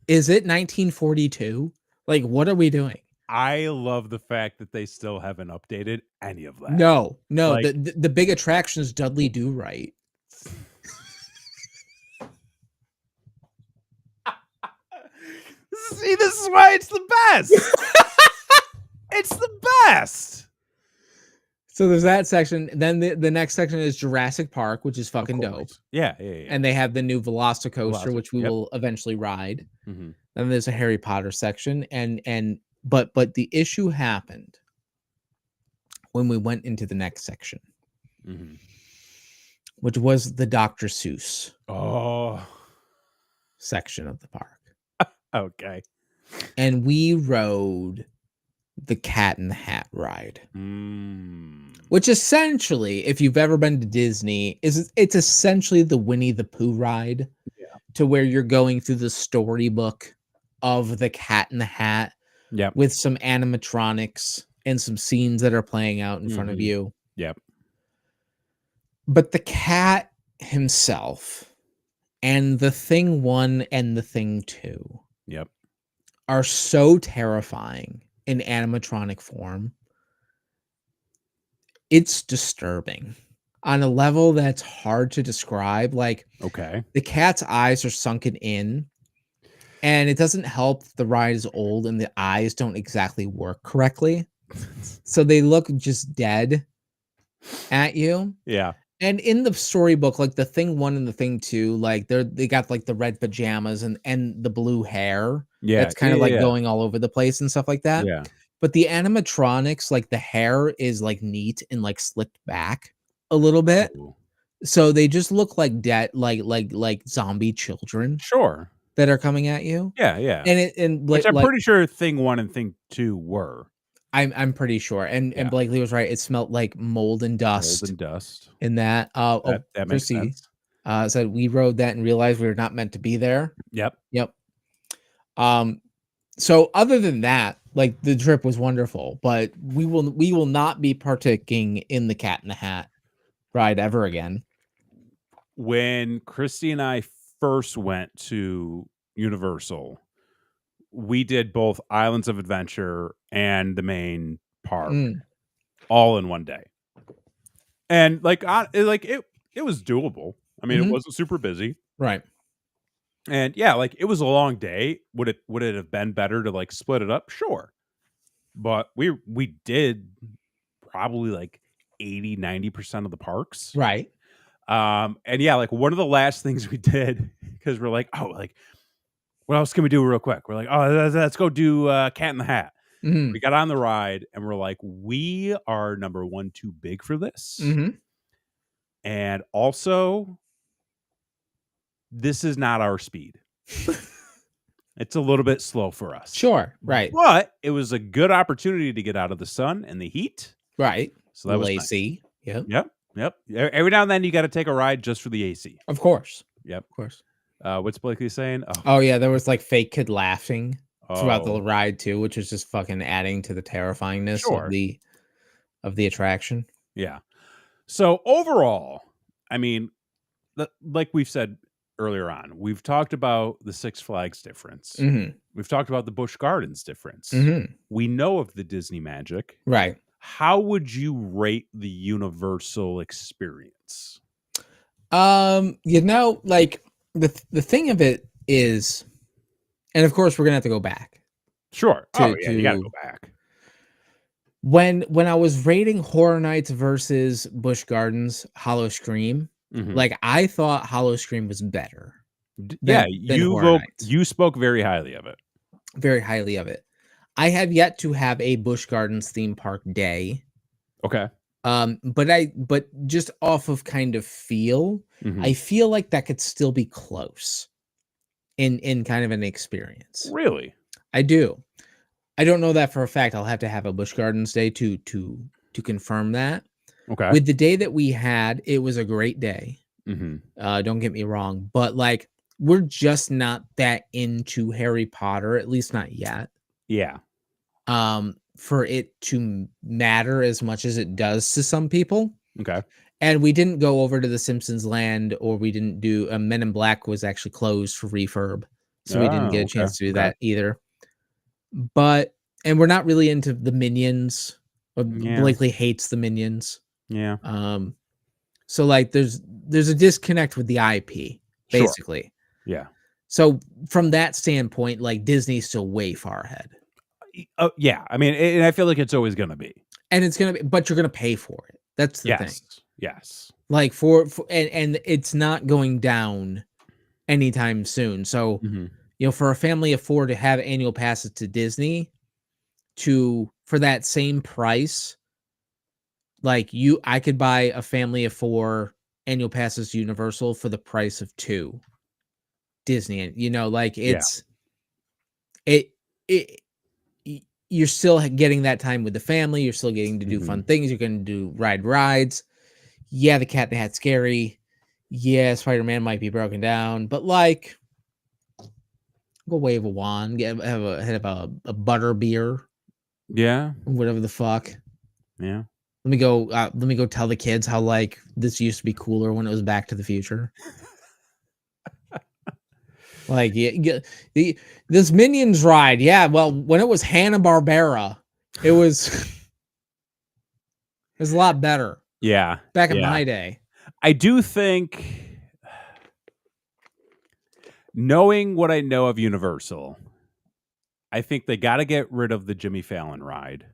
is it 1942? Like, what are we doing? I love the fact that they still haven't updated any of that. No. Like, the big attraction is Dudley Do Right. See, this is why it's the best. It's the best. So there's that section. Then the next section is Jurassic Park, which is fucking dope. Yeah. And they have the new Velocicoaster, which we will eventually ride. Then there's a Harry Potter section, but the issue happened when we went into the next section, which was the Dr. Seuss section of the park. Okay. And we rode the Cat in the Hat ride, which essentially, if you've ever been to Disney, it's essentially the Winnie the Pooh ride, to where you're going through the storybook of the Cat in the Hat, with some animatronics and some scenes that are playing out in front of you. Yep. But the cat himself and the Thing 1 and the Thing 2 are so terrifying in animatronic form. It's disturbing on a level that's hard to describe. Like, the cat's eyes are sunken in, and it doesn't help the ride is old and the eyes don't exactly work correctly. So they look just dead at you. Yeah. And in the storybook, like the thing 1 and the thing 2, like they got like the red pajamas and the blue hair Yeah, that's kind yeah, of like yeah, going all over the place and stuff like that. yeah. But the animatronics, like the hair is like neat and like slicked back a little bit. Oh, So they just look like dead like zombie children sure. that are coming at you. Yeah, yeah. And it and Which I'm like pretty sure thing 1 and thing 2 were. I'm pretty sure. And Yeah. Blakely was right. It smelled like mold and Mold dust and dust. in that. That makes Chrissy sense. said we rode that and realized we were not meant to be there. Yep. Yep. Um, so other than that, like the trip was wonderful, but we will not be partaking in the Cat in the Hat ride ever again. When Christy and I first went to Universal, we did both Islands of Adventure and the main park all in one day. And like it was doable. I mean, it wasn't super busy. Right. And yeah, like it was a long day. Would it have been better to like split it up? Sure. But we did probably like 80-90% of the parks. Right. And yeah, like one of the last things we did, because we're like, oh, like what else can we do real quick? We're like, oh, let's go do Cat in the Hat. We got on the ride and we're like, we are number 1 too big for this. And also, this is not our speed. It's a little bit slow for us. Sure. Right. But it was a good opportunity to get out of the sun and the heat. Right. So that was AC. Nice. Yep. Every now and then you got to take a ride just for the AC. Of course. Yep. Of course. What's Blakely saying? Oh yeah, there was like fake kid laughing throughout the Oh, ride too, which was just fucking adding to the terrifyingness sure. of the attraction. Yeah. So overall, I mean, like we've said earlier on, we've talked about the Six Flags difference. We've talked about the Busch Gardens difference. We know of the Disney magic. Right. How would you rate the Universal experience? Like the thing of it is, and of course we're gonna have to go back. Sure. You gotta go back. When I was rating Horror Nights versus Busch Gardens Hollow Scream, like I thought Hollow Scream was better. Than you spoke very highly of it. Very highly of it. I have yet to have a Busch Gardens theme park day. Okay. But just off of kind of feel, I feel like that could still be close in kind of an experience. Really? I do. I don't know that for a fact. I'll have to have a Busch Gardens day to confirm that. Okay. With the day that we had, it was a great day. Don't get me wrong, but like we're just not that into Harry Potter, at least not yet. Yeah. For it to matter as much as it does to some people. Okay. And we didn't go over to the Simpsons Land, or we didn't do Men in Black was actually closed for refurb. So we didn't get a chance to do that either. And we're not really into the Minions. Blakely hates the Minions. Yeah. So like there's a disconnect with the IP, basically. Sure. Yeah. So from that standpoint, like Disney's still way far ahead. Yeah. I mean, and I feel like it's always gonna be. And it's gonna be, but you're gonna pay for it. That's the thing. Yes. Like for and it's not going down anytime soon. So for a family of 4 to have annual passes to Disney, for that same price, like I could buy a family of 4 annual passes to Universal for the price of 2 Disney. Like it's you're still getting that time with the family. You're still getting to do fun things. You're going to do rides. Yeah, the Cat in the Hat's scary. Yeah, Spider-Man might be broken down, but like, go wave a wand, have a butter beer. Yeah. Whatever the fuck. Yeah. Let me go tell the kids how like this used to be cooler when it was Back to the Future. Like this Minions ride, yeah. Well, when it was Hanna-Barbera, it was a lot better. Yeah, back in my day. I do think, knowing what I know of Universal, I think they got to get rid of the Jimmy Fallon ride.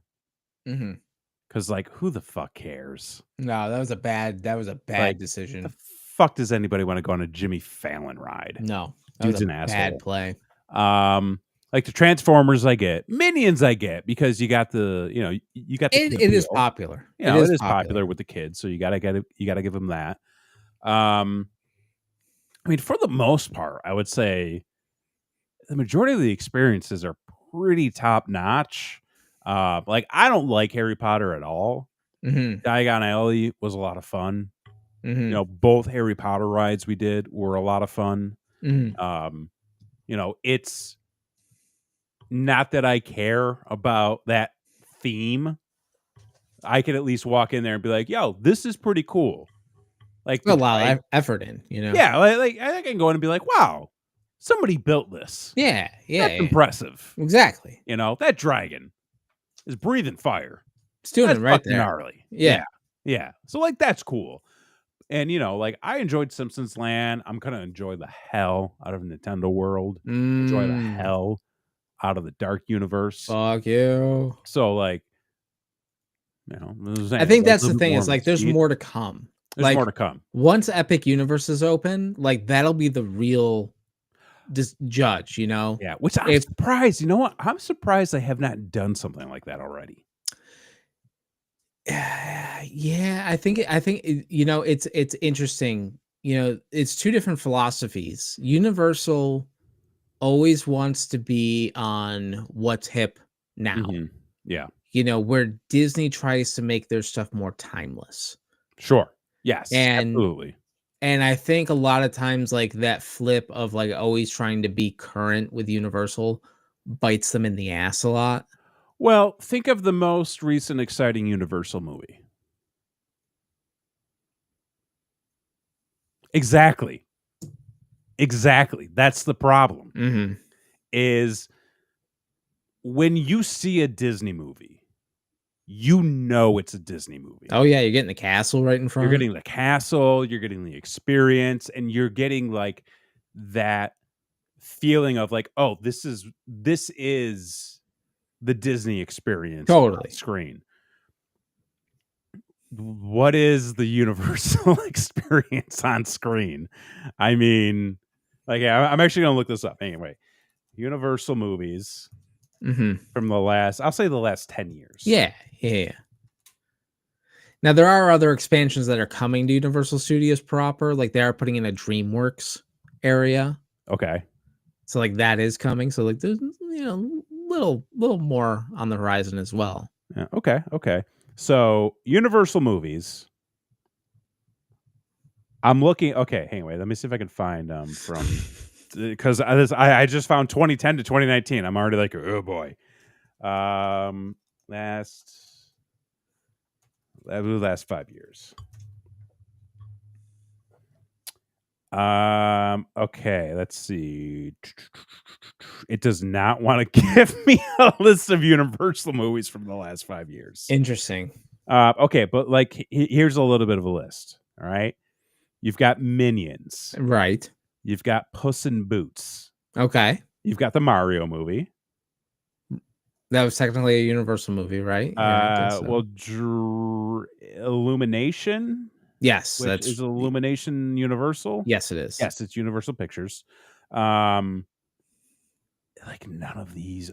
because like who the fuck cares? No, that was a bad Like the decision. fuck does anybody want to go on a Jimmy Fallon ride? No, that was Dude's a an bad asshole. play. Like the Transformers, I get. Minions, I get because you got the you got the kid It is appeal. popular. You It know, it is is popular popular. with the kids, so you gotta give them that. I mean, for the most part, I would say the majority of the experiences are pretty top notch. Like I don't like Harry Potter at all. Mhm, Diagon Alley was a lot of fun. mhm, Both Harry Potter rides we did were a lot of fun. mhm. Um, it's not that I care about that theme. I could at least walk in there and be like, "Yo, this is pretty cool." Like Put the a lot of drag, effort in, you know? yeah. Like I can go in and be like, "Wow, somebody built this. Yeah, yeah, That's yeah. impressive." Exactly. That dragon is breathing fire. It's doing it That's right fucking there. gnarly. Yeah. Yeah, yeah. So like that's cool. And like I enjoyed Simpsons Land. I'm gonna enjoy the hell out of Nintendo World. Enjoy the Mm, hell out of the Dark Universe. fuck you. So like, I saying, think a that's the little bit thing, more is, of my like, there's speed. more to come. There's more Like, to come. once Epic Universe is open, like, that'll be the real judge, you know? Yeah, which I'm If surprised. You know what? I'm surprised they have not done something like that already. yeah, I think it's interesting. It's two different philosophies. Universal always wants to be on what's hip now. Mhm. Yeah. Where Disney tries to make their stuff more timeless. Sure. Yes, And absolutely. and I think a lot of times, like, that flip of, like, always trying to be current with Universal bites them in the ass a lot. Well, think of the most recent exciting Universal movie. Exactly. Exactly. That's the problem. Mhm. Is when you see a Disney movie, it's a Disney movie. Oh, yeah, you're getting the castle right in You're front. getting the castle, you're getting the experience, and you're getting like that feeling of like, oh, this is the Disney experience on Totally. screen. What is the universal experience on screen? I mean, like, yeah, I'm actually gonna look this up anyway. Universal movies Mhm. from I'll say the last 10 years. Yeah, yeah, yeah. Now there are other expansions that are coming to Universal Studios proper, like, they are putting in a DreamWorks area. Okay. So, like, that is coming, so, like, there's, little more on the horizon as well. Yeah, okay. Okay. So Universal movies. I'm looking. Okay. Anyway, let me see if I can find from because I just found 2010 to 2019. I'm already like, oh boy. Last that was the last 5 years. Okay, let's see. It does not want to give me a list of Universal movies from the last 5 years. Interesting. Okay, but like here's a little bit of a list. All right. You've got Minions. Right. You've got Puss in Boots. Okay. You've got the Mario movie. That was technically a Universal movie, right? Yeah, I guess so. Well, Illumination, Yes, which is Illumination Universal. yes, it is. Yes, it's Universal Pictures. Like none of these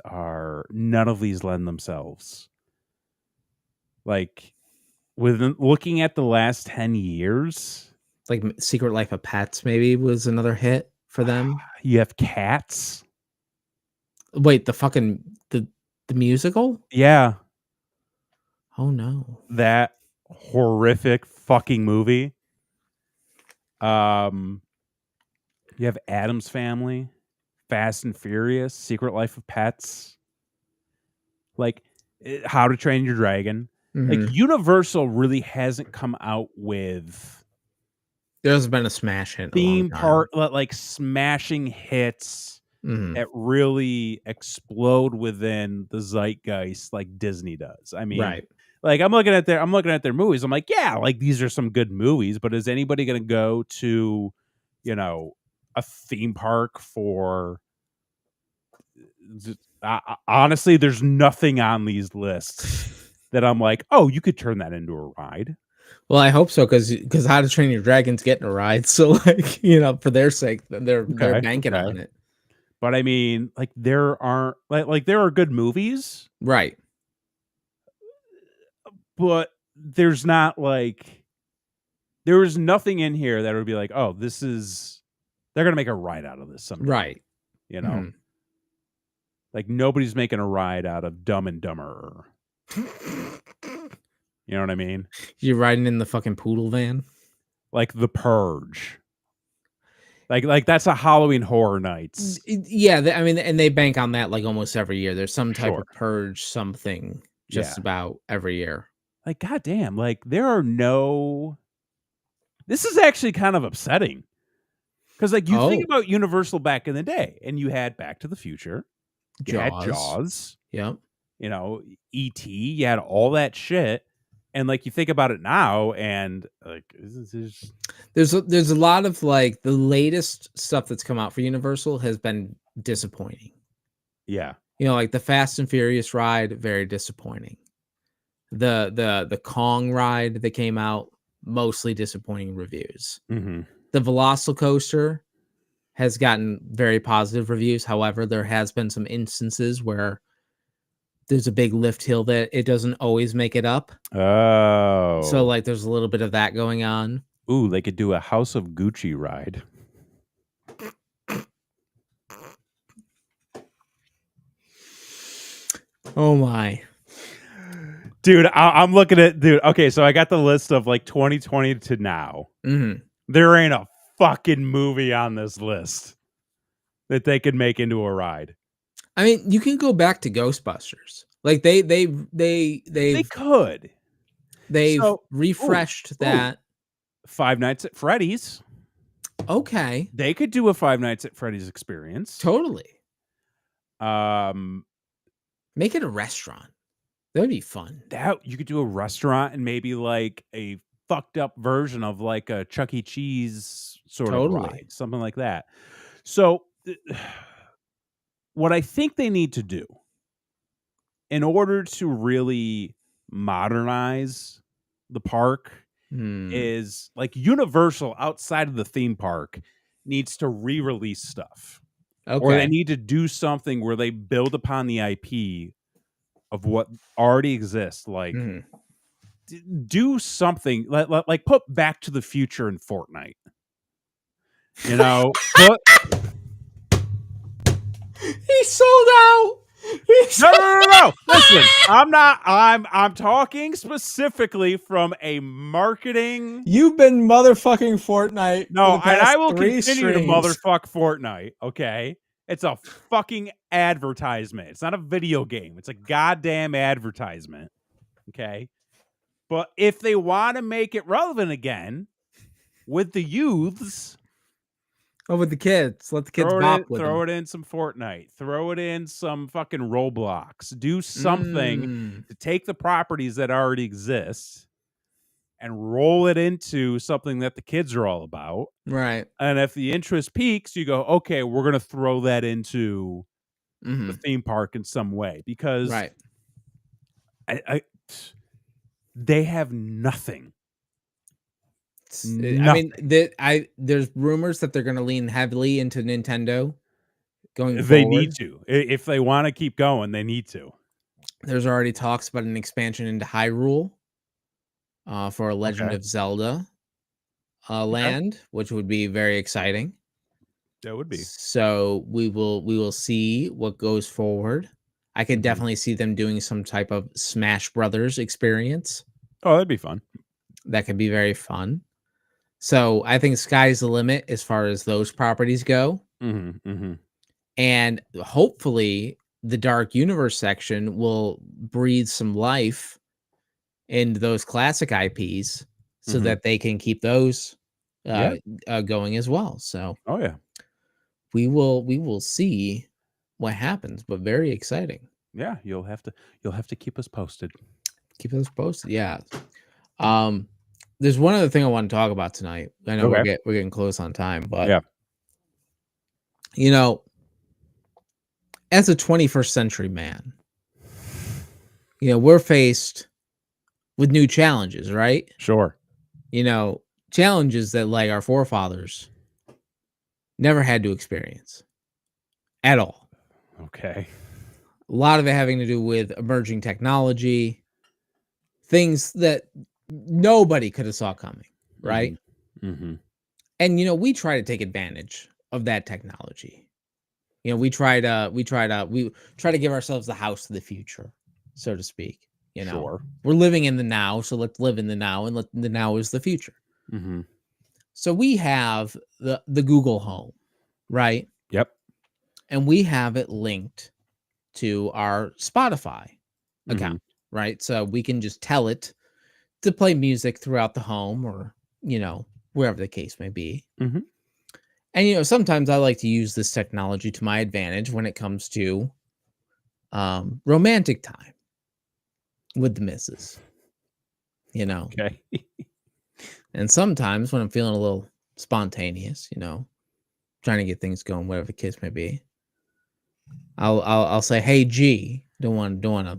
lend themselves. Like looking at the last 10 years, Like, Secret Life of Pets maybe was another hit for them. you have Cats. Wait, the musical? Yeah, Oh, no. that horrific fucking movie. You have Addams Family, Fast and Furious, Secret Life of Pets, like How to Train Your Dragon. Like Mhm. Universal really hasn't come out with There's been a smash hit in a long theme time. park like smashing hits Mhm. that really explode within the zeitgeist like Disney does. I mean, Right. like I'm looking at their movies. I'm like, yeah, like these are some good movies, but is anybody going to go to, a theme park for? Honestly, there's nothing on these lists that I'm like, oh, you could turn that into a ride. Well, I hope so, because How to Train Your Dragon's getting a ride, so like for their sake, they're Okay, banking okay. on it, But I mean, like there aren't like there are good movies, right? but there's not like there is nothing in here that would be like, oh, this is they're gonna make a ride out of this someday. Right. You know, like nobody's making a ride out of Dumb and Dumber. You know what I mean? You're riding in the fucking poodle van. Like The Purge. Like that's a Halloween Horror Nights. Yeah, I mean, and they bank on that like almost every year. There's some type Sure. of purge, something just Yeah. about every year. Like, goddamn, like there are no. This is actually kind of upsetting because, like, you think about Universal back in the day, and you had Back to the Future, you had Jaws, yep. You know, E.T., you had all that shit, and like you think about it now, and like there's a lot of like the latest stuff that's come out for Universal has been disappointing. Yeah, like the Fast and Furious ride, very disappointing. The Kong ride that came out, mostly disappointing reviews. Mm-hmm. The Velocicoaster has gotten very positive reviews. However, there has been some instances where there's a big lift hill that it doesn't always make it up. Oh. So like there's a little bit of that going on. Ooh, they could do a House of Gucci ride. Oh my. Dude, I'm looking at okay, so I got the list of like 2020 to now. Mm-hmm. There ain't a fucking movie on this list that they could make into a ride. I mean, you can go back to Ghostbusters. Like they could. They've refreshed that. Five Nights at Freddy's. Okay. They could do a Five Nights at Freddy's experience. Totally. Make it a restaurant. That'd be fun. That you could do a restaurant and maybe like a fucked up version of like a Chuck E. Cheese sort of ride, something like that. So what I think they need to do in order to really modernize the park is like Universal outside of the theme park needs to re-release stuff. Okay. Or they need to do something where they build upon the IP of what already exists. Like do something like put Back to the Future in Fortnite. You know, he sold out. No. Listen, I'm talking specifically from a marketing. You've been motherfucking Fortnite. No, and I will continue to motherfuck Fortnite. Okay, it's a fucking advertisement. It's not a video game. It's a goddamn advertisement. Okay, but if they want to make it relevant again with the youths. Oh, with the kids. Let the kids throw it in some Fortnite. Throw it in some fucking Roblox. Do something to take the properties that already exist and roll it into something that the kids are all about. Right. And if the interest peaks, you go, okay, we're going to throw that into the theme park in some way. Because they have nothing. I mean, there's rumors that they're going to lean heavily into Nintendo going forward. They need to. If they want to keep going, they need to. There's already talks about an expansion into Hyrule for a Legend of Zelda land, which would be very exciting. That would be. So we will see what goes forward. I could definitely see them doing some type of Smash Brothers experience. Oh, that'd be fun. That could be very fun. So I think sky's the limit as far as those properties go. And hopefully the Dark Universe section will breathe some life into those classic IPs so that they can keep those going as well. So we will see what happens, but very exciting. Yeah, you'll have to keep us posted. Keep us posted. Yeah. There's one other thing I want to talk about tonight. I know we're getting close on time, but as a 21st century man, we're faced with new challenges, right? Sure. You know, challenges that like our forefathers never had to experience at all. Okay. A lot of it having to do with emerging technology, things that nobody could have saw coming, right? Mm-hmm. And we try to take advantage of that technology. We try to give ourselves the house of the future, so to speak. Sure. We're living in the now, so let's live in the now, and let the now is the future. Mm-hmm. So we have the Google Home, right? Yep. And we have it linked to our Spotify account, right? So we can just tell it to play music throughout the home, or wherever the case may be. Mm-hmm. And sometimes I like to use this technology to my advantage when it comes to romantic time with the missus. Okay. And sometimes when I'm feeling a little spontaneous, trying to get things going, whatever the case may be, I'll say, "Hey G," don't want to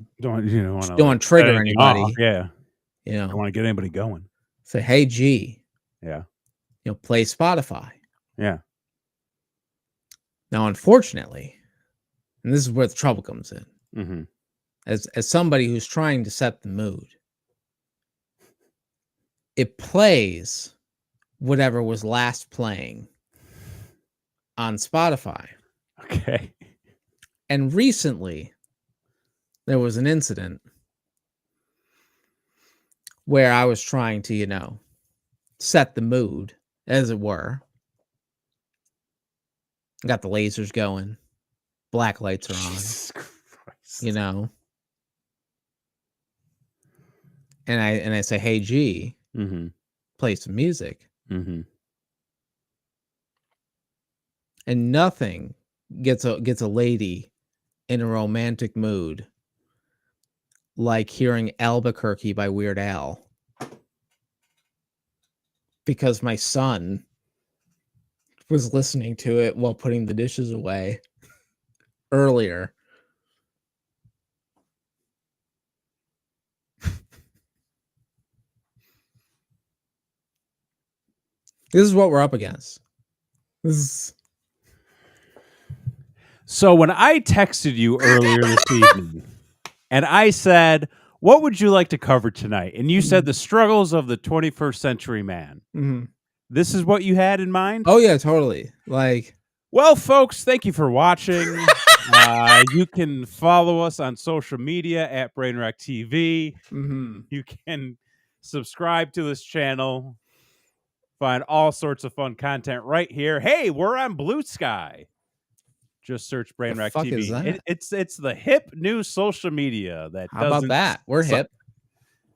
trigger anybody. Yeah. You Don't know, want to get anybody going. say, "Hey G," Yeah. play Spotify. Yeah. Now, unfortunately, and this is where the trouble comes in, Mm-hmm. as somebody who's trying to set the mood, it plays whatever was last playing on Spotify. Okay. And recently, there was an incident where I was trying to, set the mood, as it were. Got the lasers going, black lights are on, Jesus Christ. And I say, "Hey G, Mm-hmm. play some music." Mm-hmm. And nothing gets a lady in a romantic mood like hearing Albuquerque by Weird Al. Because my son was listening to it while putting the dishes away earlier. This is what we're up against. So when I texted you earlier this evening and I said, "What would you like to cover tonight?" And you said the struggles of the 21st century man. Mm-hmm. This is what you had in mind? Oh yeah, totally. Well, folks, thank you for watching. You can follow us on social media at Brainwreck TV. Mm-hmm. You can subscribe to this channel. Find all sorts of fun content right here. Hey, we're on Blue Sky. Just search Brainwreck fuck TV. is that? It's the hip new social media that How about that? We're hip.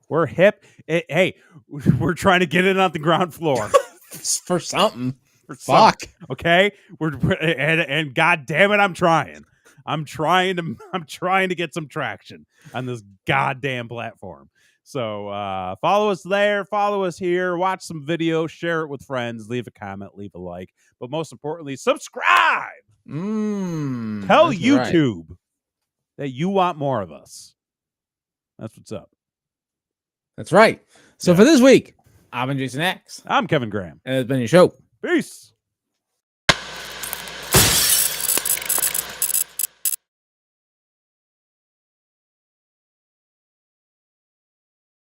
We're hip. Hey, we're trying to get in on the ground floor for something. Fuck. Okay, and God damn it, I'm trying. I'm trying to get some traction on this goddamn platform. So follow us there, follow us here, watch some videos, share it with friends, leave a comment, leave a like, but most importantly, subscribe. Tell YouTube that you want more of us. That's what's up. That's right. So for this week, I've been Jason X. I'm Kevin Graham. And it's been your show. Peace.